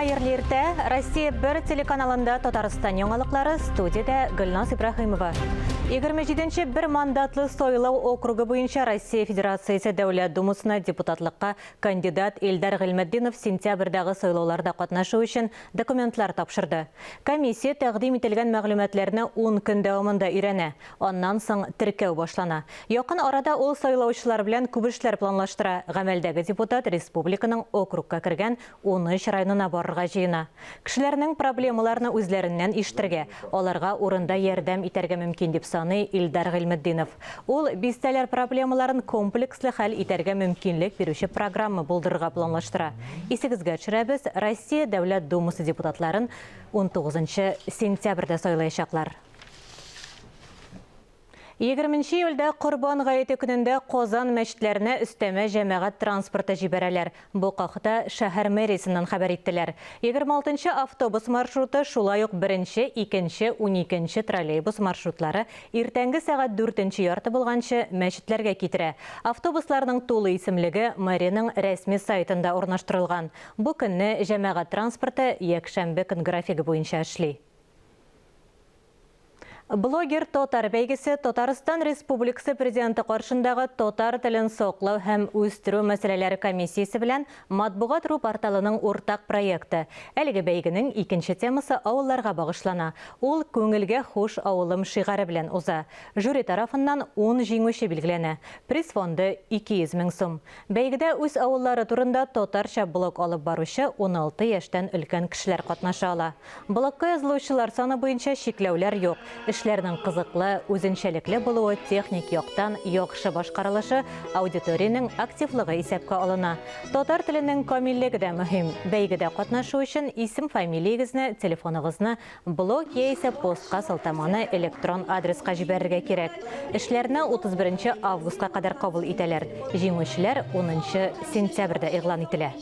Хайырлы иртә, Россия 1 телеканалында Татарстан яңалыклары, студияда Гөлназ Ибрахимова. 27-нче бер мандатлы сайлау округы буенча Россия Федерациясе Дәүләт Думасына депутатлыкка кандидат Илдар Гыйлметдинов сентябрьдәге сайлауларда катнашу өчен документлар тапшырды. Комиссия тәкъдим ителгән мәгълүматларны 10 көн дәвамында өйрәнә. Аннан соң теркәү башлана. Якын арада ул сайлаучылар белән күп эшләр планлаштыра. Гамәлдәге депутат республиканың округка кергән 13 районына барырга җыена. Кешеләрнең проблемаларны үзләреннән ишетергә, аларга урында ярдәм итәргә мөмкин дип саный Илдар Гыйлметдинов. Ул бистәләр проблемаларын комплекслы хәл итәргә мөмкинлек бирүче программа булдырырга планлаштыра. Исегезгә төшерәбез, Россия Дәүләт Думасы депутатларын 19 сентябрьдә сайлаячаклар. 20 июльдә Корбан гаете көнендә Казан мәчетләренә өстәмә җәмәгать транспорты җибәрәләр. Бу хакта шәһәр мэриясеннән хәбәр иттеләр. 26-нчы автобус маршруты, шулай ук 1-нче, 2-нче, 12-нче троллейбус маршрутлары иртәнге сәгать 4-нче ярты булганчы мәчетләргә китерә. Автобусларның тулы исемлеге мэрияның рәсми сайтында урнаштырылган. Бу көнне җәмәгать транспорты якшәмбе көн графиги буенча эшли. Блогер Тотар бәйгесе Татарстан Республикасы президенты каршындагы татар телен саклау һәм үстерү мәсьәләләре комиссиясе белән матбугат ру порталының уртак проекты. Әлеге бәйгенең икенче темасы авылларга багышлана. Ул күңелгә хуш авылым шигары белән уза. Жюри тарафыннан 10 җиңүче билгеләнә. Приз фонды 200 мең сум. Бәйгедә үз авыллары турында татарча блог алып баручы 16 яшьтән өлкән кешеләр катнаша ала. Блогка язылучылар саны буенча чикләүләр юк. Эшләрнең кызыклы, үзенчәлекле булуы, техник яктан яхшы башкарылышы, аудиторияның активлыгы исәпкә алына. Татар теленең камиллеге дә мөһим. Бәйгедә катнашу өчен исем, фамилияегезне, телефоныгызны блог яисә постка сылтаманы электрон адреска җибәрергә кирәк. Эшләрне 31 августка кадәр кабул итәләр. Җиңүчеләр 10 сентябрьдә игълан ителә.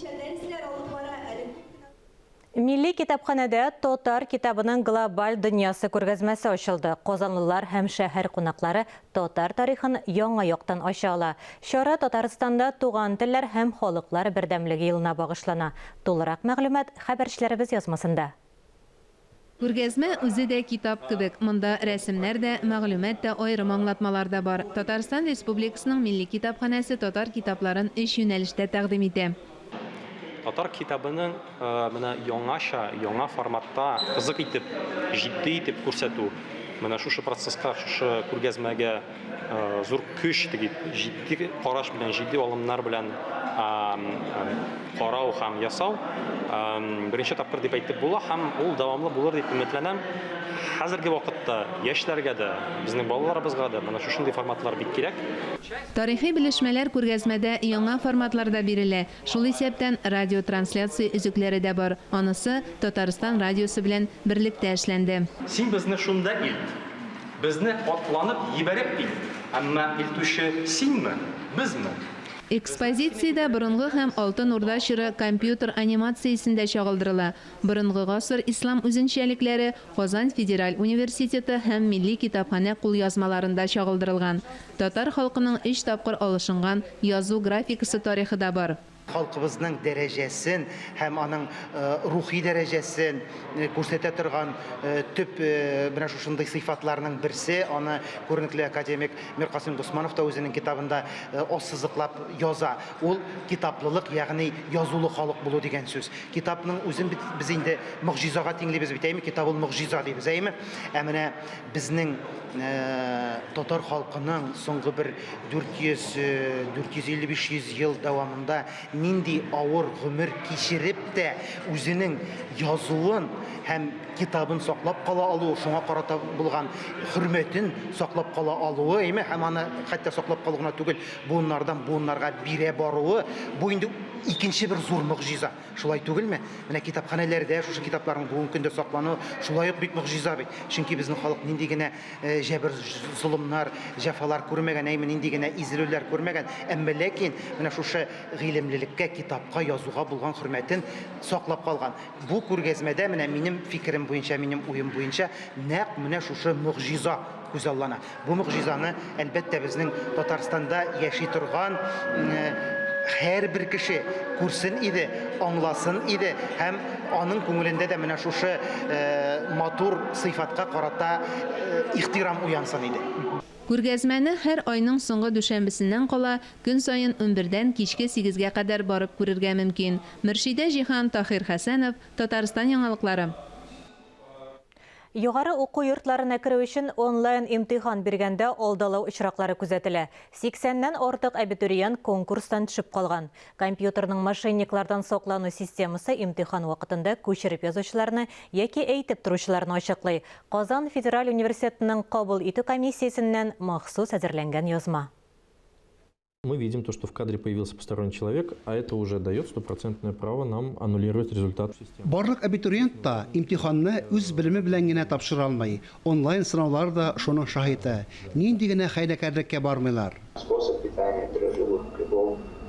Милли китапханәдә Татар китабының глобаль дөньясы күргәзмәсе ачылды. Казанлылар һәм шәһәр кунаклары татар тарихын яңа яктан ача ала. Чара Татарстанда туган телләр һәм халыклар бердәмлеге елына багышлана. Тулырак мәгълүмат хәбәрчеләребез язмасында. Күргәзмә үзе дә китап кебек. Монда рәсемнәр дә, мәгълүмат та, аерым аңлатмалар да бар. Татарстан Республикасының милли китапханәсе татар китапларын 3 юнәлештә тәкъдим итә. Татар китабының яңаша, яңа форматта кызык итеп, җитди итеп күрсәтү. Менә шушы процесска, шушы күргәзмәгә зур көч тигеп, җитди караш белән, җитди алымнар белән карау һәм ясау беренче тапкыр дип әйтеп була һәм ул дәвамлы булыр дип өметләнәм. Хәзерге вакытта яшьләргә дә, безнең балаларыбызга да менә шушындый форматлар бик кирәк. Тарихи белешмәләр күргәзмәдә яңа форматларда бирелә. Шул исәптән радиотрансляция өзекләре дә бар. Анысы Татарстан радиосы белән берлектә эшләнде. Син безне шунда илт. Безне атланып җибәреп илт. Әмма илтүче синме, безме? Экспозициядә борынгы һәм алтын урда чоры компьютер анимациясендә чагылдырыла. Борынгы гасыр ислам үзенчәлекләре Казан Федераль университеты һәм милли китапханә кулъязмаларында чагылдырылган. Татар халкының 3 тапкыр алышынган язу графикасы тарихы да бар. Халкыбызның дәрәҗәсен һәм аның рухи дәрәҗәсен күрсәтә торган төп менә шушындый сыйфатларның берсе, аны күренекле академик Миркасым Дусманов та үзенең китабында ассызыклап яза. Ул китаплылык, ягъни язулы халык булу дигән сүз. Китапның үзен без инде мөгъҗизага тиңлибез бит, әйме? Китап ул мөгъҗиза дибез, әйме? Ә менә безнең татар халкының соңгы бер 450-500 ел дәвамында нинди авыр гомер кичереп тә үзенең язуын һәм китабын саклап кала алуы, шуңа карата булган хөрмәтен саклап кала алуы, әйме, һәм аны хәтта саклап калуына түгел, буыннарга бирә баруы, бу инде икенче бер зур мөгъҗиза. Шулай түгелме? Менә китапханәләрдә шушы китапларның бүгенге көндә саклануы шулай ук бик мөгъҗиза бит. Чөнки безнең халык нинди генә җәбер, зулымнар, җәфалар күрмәгән, әйме, нинди генә изелүләр күрмәгән, әмма ләкин менә шушы гыйлемлелеккә, китапка, язуга булган хөрмәтен саклап калган. Бу күргәзмәдә менә минем фикерем буенча, минем уем буенча, нәкъ менә шушы мөгъҗиза күзаллана. Бу мөгъҗизаны әлбәттә безнең Татарстанда яши торган һәр бер кеше күрсен иде, аңласын иде һәм аның күңелендә дә менә шушы матур сыйфатка карата ихтирам уянсын иде. Күргәзмәне һәр айның соңгы дүшәмбесеннән кала көн сайын 11-дән кичке 8-гә кадәр барып күрергә мөмкин. Мөршидә Җиһан, Тахир Хәсәнов, Татарстан яңалыклары. Югары уку йортларына керү өчен онлайн имтихан биргәндә алдалау очраклары күзәтелә. 80-нән артык абитуриент конкурстан төшеп калган. Компьютерның мошенниклардан саклану системасы имтихан вакытында күчереп язучыларны яки әйтеп торучыларны ачыклый. Казан Федераль университетының кабул итү комиссиясеннән махсус әзерләнгән язма. Мы видим то, что в кадре появился посторонний человек, а это уже дает стопроцентное право нам аннулировать результат системы. Барлык абитуриент та имтиханны үз белеме белән генә тапшыра алмый. Онлайн сынаулар да шуның шаһиты. Нинди генә хәйләкәрлеккә бармыйлар.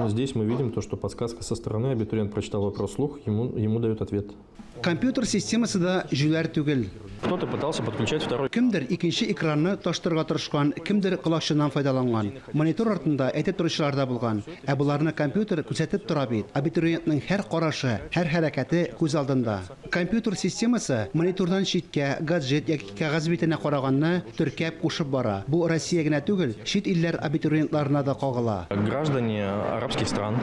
Здесь мы видим то, что подсказка со стороны, абитуриент прочитал вопрос вслух, ему дают ответ. Компьютер системасы да жүләр түгел. Кто-то пытался подключать второй. Кемдер икенче экранны таштырга тырышкан, кемдер колакчыннан файдаланган. Монитор артында әйтеп торучылар да булган. Ә буларны компьютер күрсәтеп тора бит. Абитуриентның һәр карашы, һәр хәрәкәте күз алдында. Компьютер системасы монитордан читкә, гаджет яки кәгазь битенә караганны төркәп кушып бара. Бу Россия генә түгел, чит илләр абитуриентларына да кагыла. Граждане арабских стран.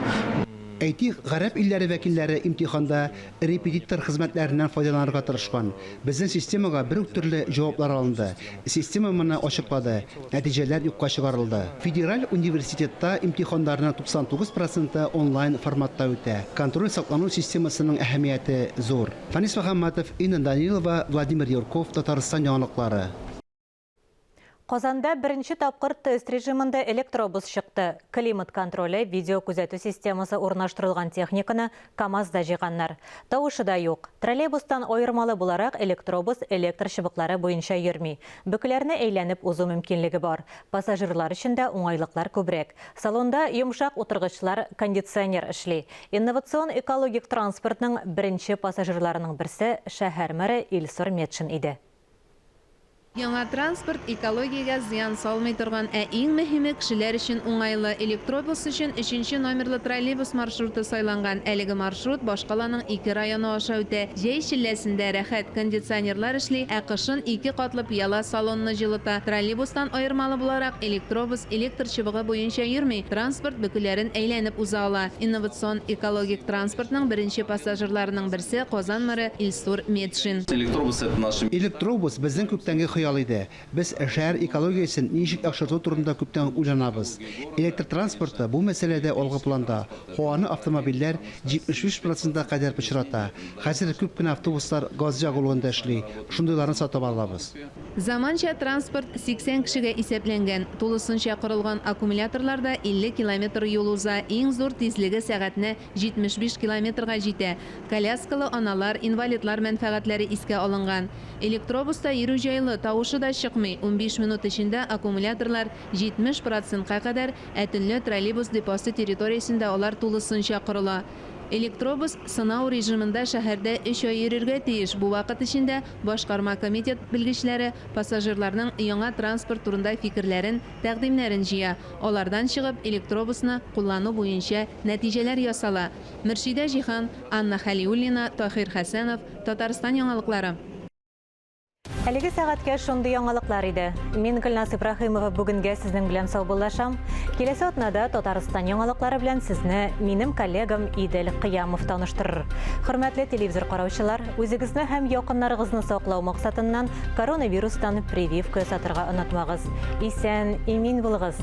Әйтик, гарәп илләре вәкилләре имтиханда репетитор хезмәтләреннән файдаланырга тырышкан. Безнең системага бер үк төрле җаваплар алынды. Система моны ачыклады. Нәтиҗәләр юкка чыгарылды. Федераль университетта имтиханнарның 99% онлайн форматта үтә. Контроль саклану системасының әһәмияте зур. Фанис Мөхәммәтов, Инна Данилова, Владимир Юрков, Татарстан яңалыклары. Казанда беренче тапкыр тест режимында электробус чыкты. Климат контроле, видео күзәтү системасы урнаштырылган техниканы КАМАЗда җыйганнар. Тавышы да юк. Троллейбустан айырмалы буларак электробус электр чыбыклары буенча йөрми. Бөкләрне әйләнеп узу мөмкинлеге бар. Пассажирлар өчен дә уңайлыклар күбрәк. Салонда йомшак утыргычлар, кондиционер эшли. Инновацион экологик транспортның беренче пассажирларының берсе шәһәр мэры Илсур Метшин иде. Яңа транспорт экологиягә зыян салмый торган, ә иң мөһиме кешеләр өчен уңайлы. Электробус өчен 3-нче номерлы троллейбус маршруты сайланган. Әлеге маршрут башкаланың 2 районы аша үтә. Җәй шилләсендә рәхәт кондиционерлар эшли, ә кышын 2 катлы пыяла салонны җылыта. Троллейбустан аермалы буларак электробус электр чыбыгы буенча йөрми, транспорт бөкеләрен әйләнеп уза ала. Инновацион экологик транспортның беренче пассажирларының берсе Казан мэры Илсур Метшин. Электробус безнең күптәнге хыял иде. Без шәһәр экологиясен ничек яхшырту турында күптән уйланабыз. Электр транспорты бу мәсьәләдә алгы планда. Һаваны автомобильләр 75% кадәр пычрата. Хәзер күп кенә автобуслар газ ягылуында эшли. Шундыйларны сатып алабыз. Заманча транспорт 80 кешегә исәпләнгән. Тулысынча корылган аккумуляторларда 50 км юл уза. Иң зур тизлеге сәгатенә 75 км-га җитә. Коляскалы аналар, инвалидлар мәнфәгатьләре искә алынган. Электробуста йөрү җайлы, тавышы да чыкмый. 15 минут эчендә аккумуляторлар 70%-ка кадәр, ә төнле троллейбус депосы территориясендә алар тулысынча корыла. Электробус сынау режимында шәһәрдә 3 ай йөрергә тиеш. Бу вакыт эчендә башкарма комитет белгечләре пассажирларның яңа транспорт турында фикерләрен, тәкъдимнәрен җыя. Алардан чыгып, электробусны куллану буенча нәтиҗәләр ясала. Мөршидә Җиһан, Анна Халиуллина, Тахир Хәсәнов, Татарстан яңалыклары. Әлеге сәгатькә шундый яңалыклар иде. Мин Гөлназ Ибраһимова бүгенгә сезнең белән саубуллашам. Киләсе атнада Татарстан яңалыклары белән сезне минем коллегам Идел Кыямов таныштырыр. Хөрмәтле телевизор караучылар, үзегезне һәм якыннарыгызны саклау максатыннан коронавирустан прививка сатырга онытмагыз. Исән, имин булыгыз.